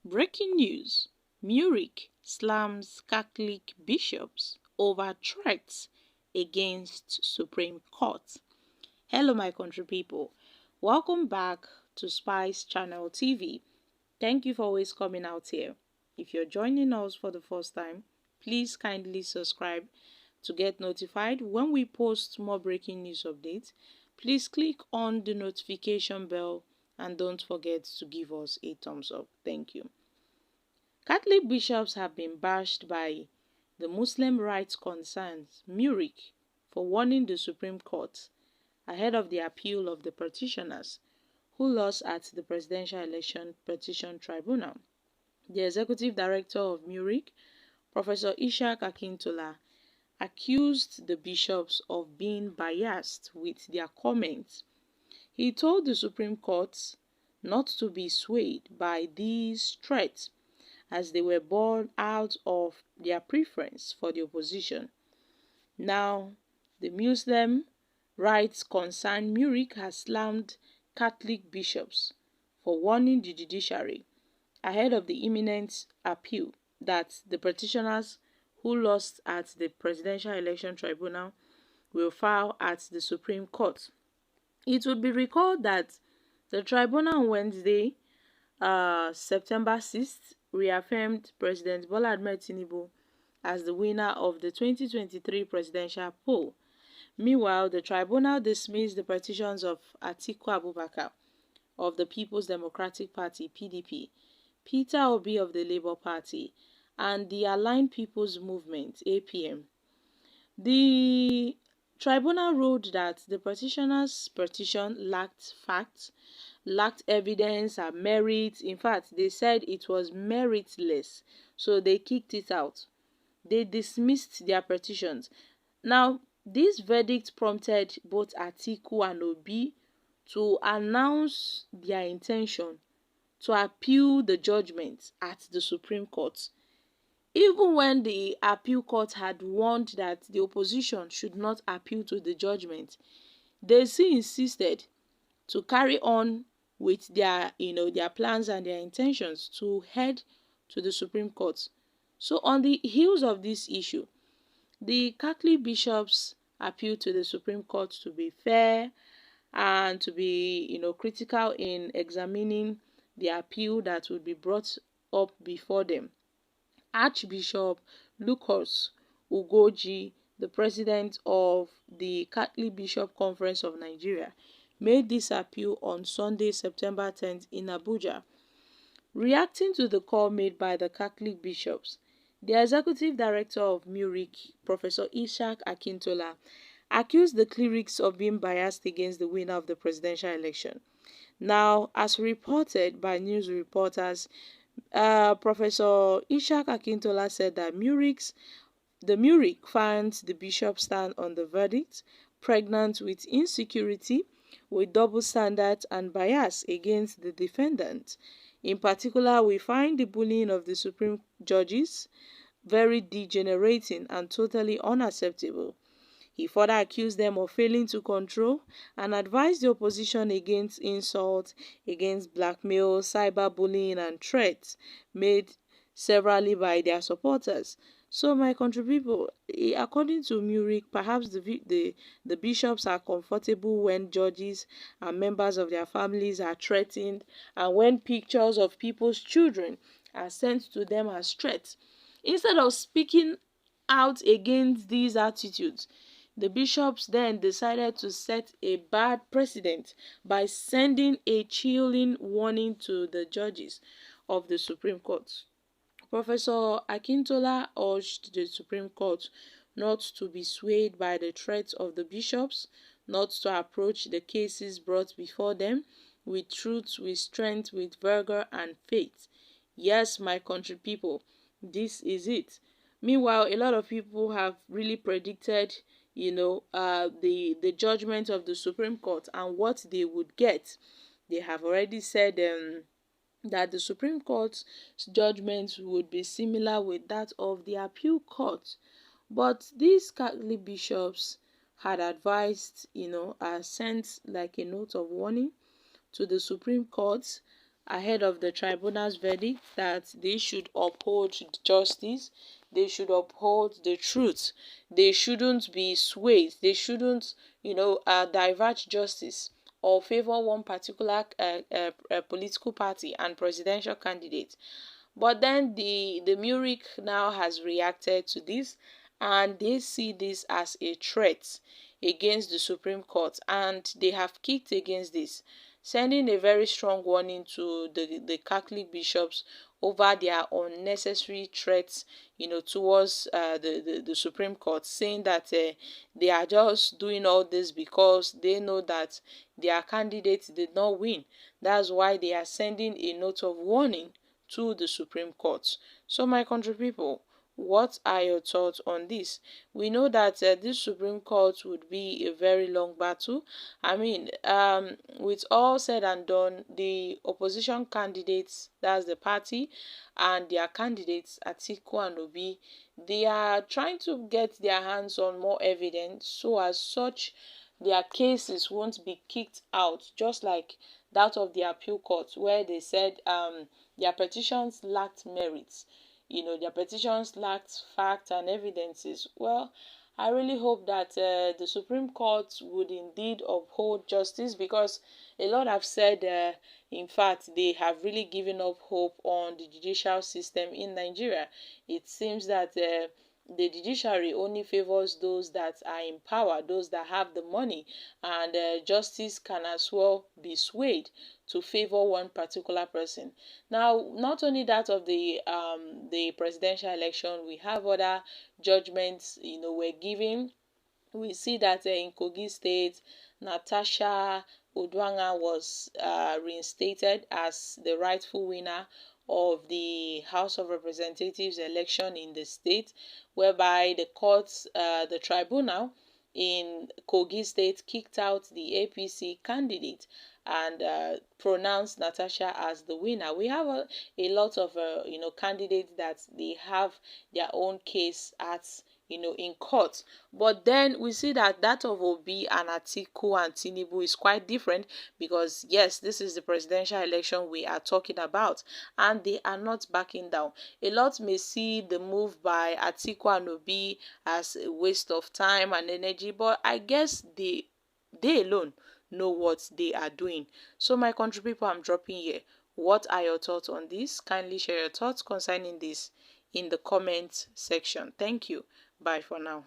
Breaking news: MURIC slams Catholic bishops over threats against Supreme Court. Hello my country people, welcome back to Spice Channel TV. Thank you for always coming out here. If you're joining us for the first time, please kindly subscribe to get notified when we post more breaking news updates. Please click on the notification bell and don't forget to give us a thumbs up. Thank you. Catholic bishops have been bashed by the Muslim rights concerns MURIC for warning the Supreme Court ahead of the appeal of the petitioners who lost at the Presidential Election Petition Tribunal. The executive director of MURIC, Professor Ishaq Akintola, accused the bishops of being biased with their comments. He told the Supreme Court not to be swayed by these threats as they were born out of their preference for the opposition. Now, the Muslim rights concern MURIC has slammed Catholic bishops for warning the judiciary ahead of the imminent appeal that the petitioners who lost at the Presidential Election Tribunal will file at the Supreme Court. It would be recalled that the tribunal on Wednesday, September 6th, reaffirmed President Bola Ahmed Tinubu as the winner of the 2023 presidential poll. Meanwhile, the tribunal dismissed the petitions of Atiku Abubakar of the People's Democratic Party (PDP), Peter Obi of the Labour Party, and the Aligned People's Movement (APM). The tribunal ruled that the petitioners' petition lacked facts, lacked evidence and merit. In fact, they said it was meritless, so they kicked it out. They dismissed their petitions. Now, this verdict prompted both Atiku and Obi to announce their intention to appeal the judgment at the Supreme Court, even when the appeal court had warned that the opposition should not appeal to the judgment. They still insisted to carry on with their plans and their intentions to head to the Supreme Court. So on the heels of this issue, the Catholic bishops appealed to the Supreme Court to be fair and to be critical in examining the appeal that would be brought up before them. Archbishop Lucas Ugoji, the president of the Catholic Bishop Conference of Nigeria, made this appeal on Sunday, September 10th in Abuja. Reacting to the call made by the Catholic bishops, the executive director of MURIC, Professor Ishaq Akintola, accused the clerics of being biased against the winner of the presidential election. Now, as reported by news reporters, Professor Ishaq Akintola said that the MURIC finds the bishop stand on the verdict pregnant with insecurity, with double standards and bias against the defendant. In particular, we find the bullying of the Supreme judges very degenerating and totally unacceptable. He further accused them of failing to control and advised the opposition against insult, against blackmail, cyberbullying and threats made severally by their supporters. So my country people, according to MURIC, perhaps the bishops are comfortable when judges and members of their families are threatened, and when pictures of people's children are sent to them as threats. Instead of speaking out against these attitudes, the bishops then decided to set a bad precedent by sending a chilling warning to the judges of the Supreme Court. Professor Akintola urged the Supreme Court not to be swayed by the threats of the bishops, not to approach the cases brought before them with truth, with strength, with vigor and faith. Yes, my country people, this is it. Meanwhile, a lot of people have really predicted the judgment of the Supreme Court and what they would get. They have already said that the Supreme Court's judgment would be similar with that of the appeal court. But these Catholic bishops had advised, sent like a note of warning to the Supreme Court ahead of the tribunal's verdict that they should uphold justice, they should uphold the truth, they shouldn't be swayed, they shouldn't, divert justice or favor one particular political party and presidential candidate. But then the MURIC now has reacted to this, and they see this as a threat against the Supreme Court, and they have kicked against this, sending a very strong warning to the Catholic bishops over their unnecessary threats, towards the Supreme Court, saying that they are just doing all this because they know that their candidate did not win. That's why they are sending a note of warning to the Supreme Court. So, my country people, what are your thoughts on this? We know that this Supreme Court would be a very long battle. I mean, with all said and done, the opposition candidates, that's the party, and their candidates, Atiku and Obi, they are trying to get their hands on more evidence so as such their cases won't be kicked out, just like that of the appeal court, where they said their petitions lacked merits. Their petitions lacked facts and evidences. Well, I really hope that the Supreme Court would indeed uphold justice, because a lot have said, in fact, they have really given up hope on the judicial system in Nigeria. It seems that the judiciary only favors those that are in power, those that have the money, and justice can as well be swayed to favor one particular person. Now, not only that of the presidential election, we have other judgments, were given. We see that in Kogi State, Natasha Odwanga was reinstated as the rightful winner of the House of Representatives election in the state, whereby the courts, the tribunal in Kogi State kicked out the APC candidate and pronounced Natasha as the winner. We have a lot of candidates that they have their own case at in court, but then we see that of Obi and Atiku and Tinubu is quite different, because yes, this is the presidential election we are talking about, and they are not backing down. A lot may see the move by Atiku and Obi as a waste of time and energy, but I guess they alone know what they are doing. So, my country people, I'm dropping here. What are your thoughts on this? Kindly share your thoughts concerning this in the comment section. Thank you. Bye for now.